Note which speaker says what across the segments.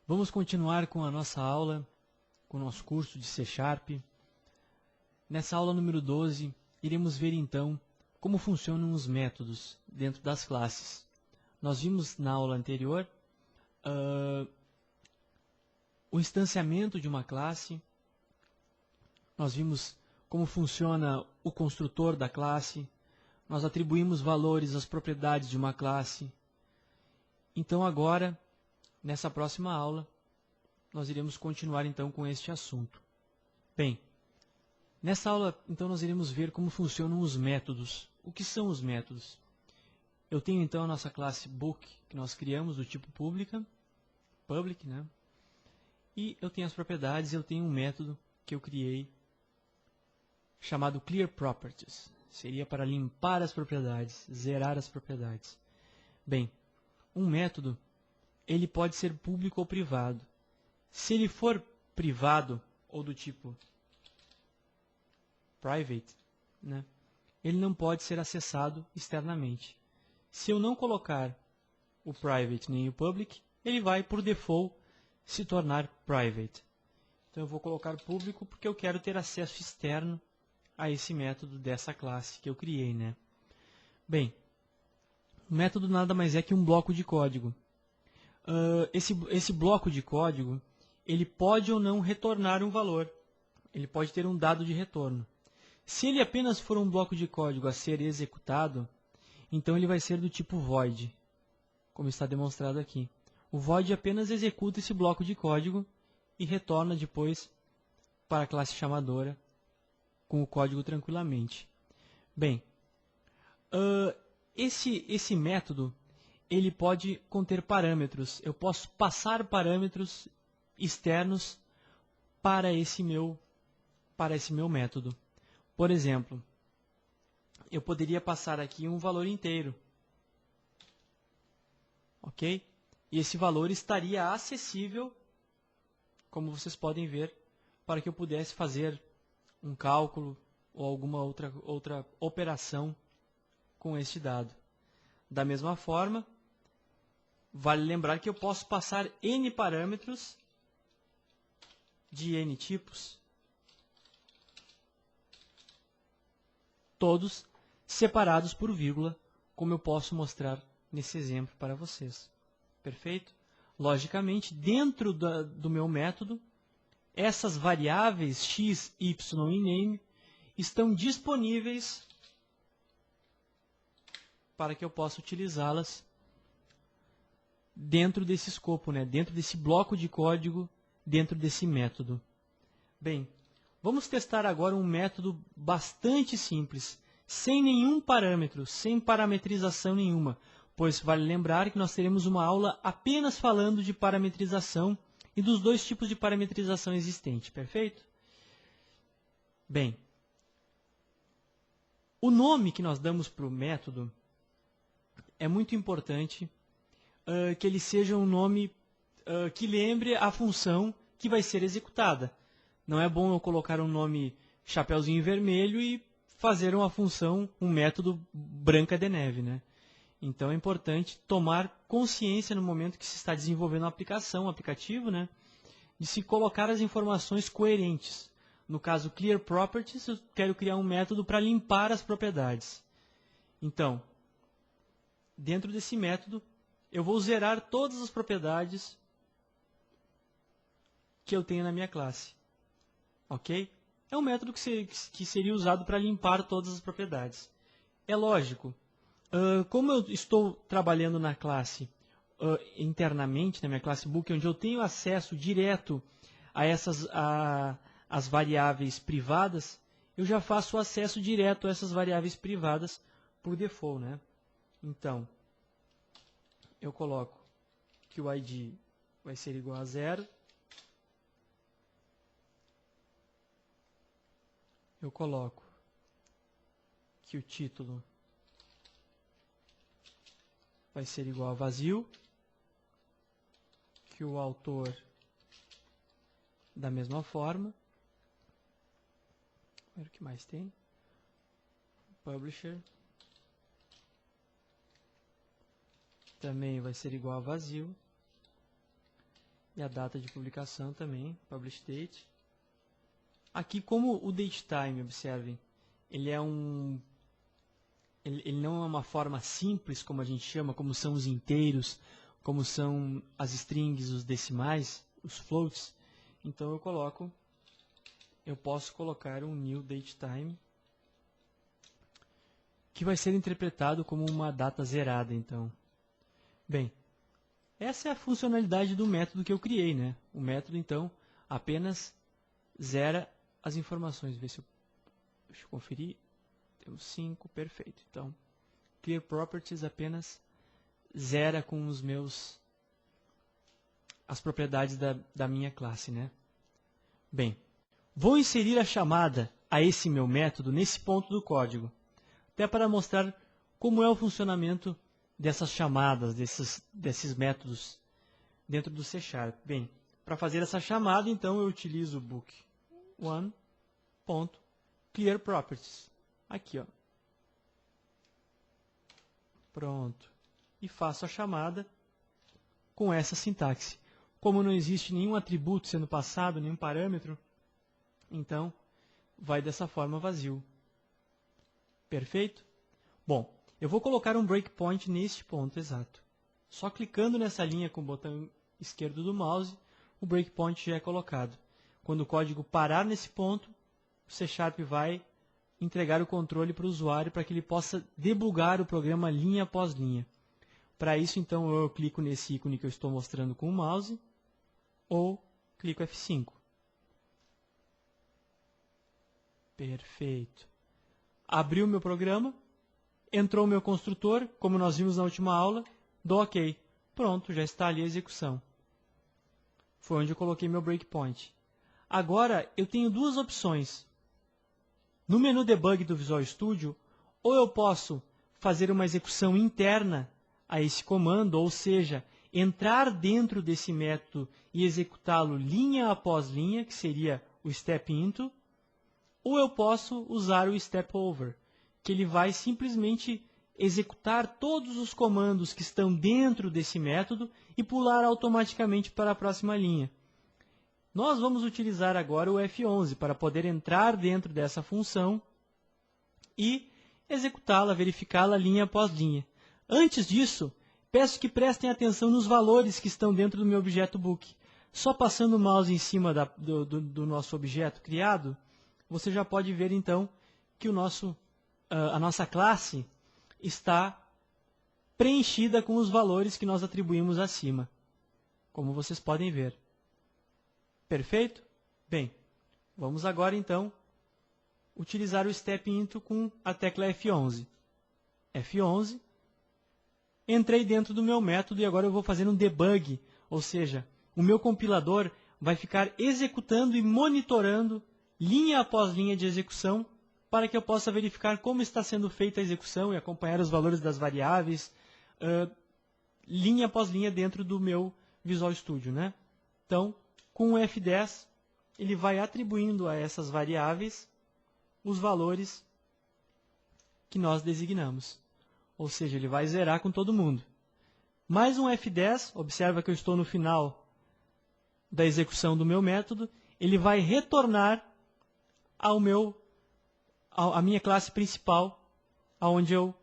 Speaker 1: Vamos continuar com a nossa aula, com o nosso curso de C#. Nessa aula número 12, iremos ver então como funcionam os métodos dentro das classes. Nós vimos na aula anterior o instanciamento de uma classe, nós vimos como funciona o construtor da classe, nós atribuímos valores às propriedades de uma classe. Então agora, nessa próxima aula, nós iremos continuar então com este assunto. Bem, nessa aula então nós iremos ver como funcionam os métodos. O que são os métodos? Eu tenho então a nossa classe book, que nós criamos do tipo public, né? E eu tenho as propriedades, eu tenho um método que eu criei chamado clearProperties. Seria para limpar as propriedades, zerar as propriedades. Bem, um método, ele pode ser público ou privado. Se ele for privado ou do tipo private, né, ele não pode ser acessado externamente. Se eu não colocar o private nem o public, ele vai, por default, se tornar private. Então eu vou colocar público porque eu quero ter acesso externo a esse método dessa classe que eu criei, né? Bem, o método nada mais é que um bloco de código. Esse bloco de código, ele pode ou não retornar um valor. Ele pode ter um dado de retorno. Se ele apenas for um bloco de código a ser executado, então ele vai ser do tipo void, como está demonstrado aqui. O void apenas executa esse bloco de código e retorna depois para a classe chamadora com o código tranquilamente. Bem, esse método ele pode conter parâmetros. Eu posso passar parâmetros externos para esse meu método. Por exemplo, eu poderia passar aqui um valor inteiro. Ok? E esse valor estaria acessível, como vocês podem ver, para que eu pudesse fazer um cálculo ou alguma outra operação com este dado. Da mesma forma, vale lembrar que eu posso passar N parâmetros de N tipos, todos separados por vírgula, como eu posso mostrar nesse exemplo para vocês. Perfeito? Logicamente, dentro do meu método, essas variáveis x, y e name estão disponíveis para que eu possa utilizá-las dentro desse escopo, né? Dentro desse bloco de código, dentro desse método. Bem, vamos testar agora um método bastante simples, sem nenhum parâmetro, sem parametrização nenhuma, pois vale lembrar que nós teremos uma aula apenas falando de parametrização e dos dois tipos de parametrização existentes, perfeito? Bem, o nome que nós damos para o método é muito importante que ele seja um nome que lembre a função que vai ser executada. Não é bom eu colocar um nome chapeuzinho vermelho e fazer uma função, um método Branca de Neve, né? Então é importante tomar consciência no momento que se está desenvolvendo uma aplicação, um aplicativo, né, de se colocar as informações coerentes. No caso clearProperties, eu quero criar um método para limpar as propriedades. Então, dentro desse método, eu vou zerar todas as propriedades que eu tenho na minha classe. Ok? É um método que seria usado para limpar todas as propriedades. É lógico. Como eu estou trabalhando na classe internamente, na minha classe book, onde eu tenho acesso direto a as variáveis privadas, eu já faço acesso direto a essas variáveis privadas por default, né? Então, eu coloco que o ID vai ser igual a 0. Eu coloco que o título vai ser igual a vazio, que o autor da mesma forma. Vamos ver o que mais tem. Publisher também vai ser igual a vazio. e a data de publicação também, publish date. Aqui, como o datetime, observem, ele não é uma forma simples, como a gente chama, como são os inteiros, como são as strings, os decimais, os floats. Então eu posso colocar um new datetime, que vai ser interpretado como uma data zerada, então. Bem, essa é a funcionalidade do método que eu criei, né? O método, então, apenas zera as informações. Deixa eu conferir. Temos 5, perfeito. Então, clearProperties apenas zera com as propriedades da minha classe, né? Bem, vou inserir a chamada a esse meu método nesse ponto do código, até para mostrar como é o funcionamento dessas chamadas, desses métodos dentro do C#. Bem, para fazer essa chamada, então, eu utilizo o book1.clearProperties. Aqui, ó. Pronto. E faço a chamada com essa sintaxe. Como não existe nenhum atributo sendo passado, nenhum parâmetro, então vai dessa forma vazio. Perfeito? Bom, eu vou colocar um breakpoint neste ponto exato. Só clicando nessa linha com o botão esquerdo do mouse, o breakpoint já é colocado. Quando o código parar nesse ponto, o C# vai entregar o controle para o usuário para que ele possa debugar o programa linha após linha. Para isso, então, eu clico nesse ícone que eu estou mostrando com o mouse, ou clico F5. Perfeito. Abriu o meu programa, entrou o meu construtor, como nós vimos na última aula, dou OK. Pronto, já está ali a execução. Foi onde eu coloquei meu breakpoint. Agora, eu tenho duas opções. No menu Debug do Visual Studio, ou eu posso fazer uma execução interna a esse comando, ou seja, entrar dentro desse método e executá-lo linha após linha, que seria o step into, ou eu posso usar o step over, que ele vai simplesmente executar todos os comandos que estão dentro desse método e pular automaticamente para a próxima linha. Nós vamos utilizar agora o F11 para poder entrar dentro dessa função e executá-la, verificá-la linha após linha. Antes disso, peço que prestem atenção nos valores que estão dentro do meu objeto book. Só passando o mouse em cima do nosso objeto criado, você já pode ver então que a nossa classe está preenchida com os valores que nós atribuímos acima, como vocês podem ver. Perfeito? Bem, vamos agora então utilizar o step into com a tecla F11. F11. Entrei dentro do meu método e agora eu vou fazer um debug, ou seja, o meu compilador vai ficar executando e monitorando linha após linha de execução para que eu possa verificar como está sendo feita a execução e acompanhar os valores das variáveis linha após linha dentro do meu Visual Studio, né? Então, com o F10, ele vai atribuindo a essas variáveis os valores que nós designamos. Ou seja, ele vai zerar com todo mundo. Mais um F10, observa que eu estou no final da execução do meu método, ele vai retornar à minha classe principal, onde eu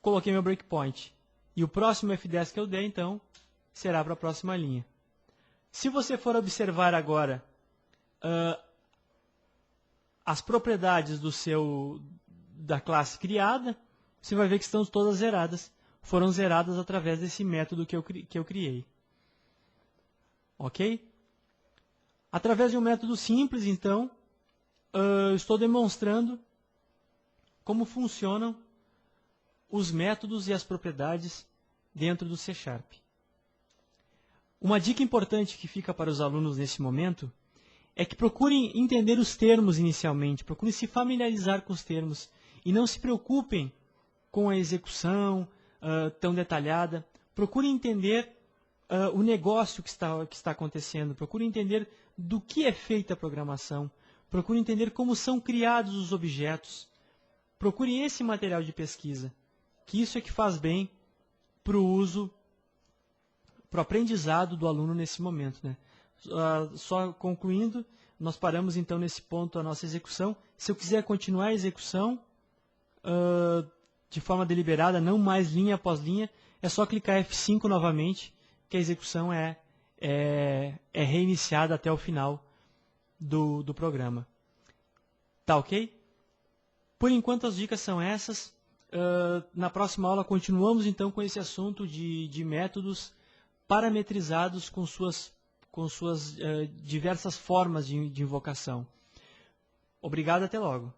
Speaker 1: coloquei meu breakpoint. E o próximo F10 que eu der, então, será para a próxima linha. Se você for observar agora as propriedades da classe criada, você vai ver que estão todas zeradas. Foram zeradas através desse método que eu criei. Ok? Através de um método simples, então, estou demonstrando como funcionam os métodos e as propriedades dentro do C#. Uma dica importante que fica para os alunos nesse momento é que procurem entender os termos inicialmente, procurem se familiarizar com os termos e não se preocupem com a execução tão detalhada. Procurem entender o negócio que está acontecendo, procurem entender do que é feita a programação, procurem entender como são criados os objetos. Procurem esse material de pesquisa, que isso é que faz bem para o uso aprendizado do aluno nesse momento, né? Só concluindo, nós paramos então nesse ponto a nossa execução. Se eu quiser continuar a execução de forma deliberada, não mais linha após linha, é só clicar F5 novamente, que a execução é reiniciada até o final do programa. Tá ok? Por enquanto as dicas são essas. Na próxima aula continuamos então com esse assunto de métodos parametrizados com suas diversas formas de invocação. Obrigado, até logo.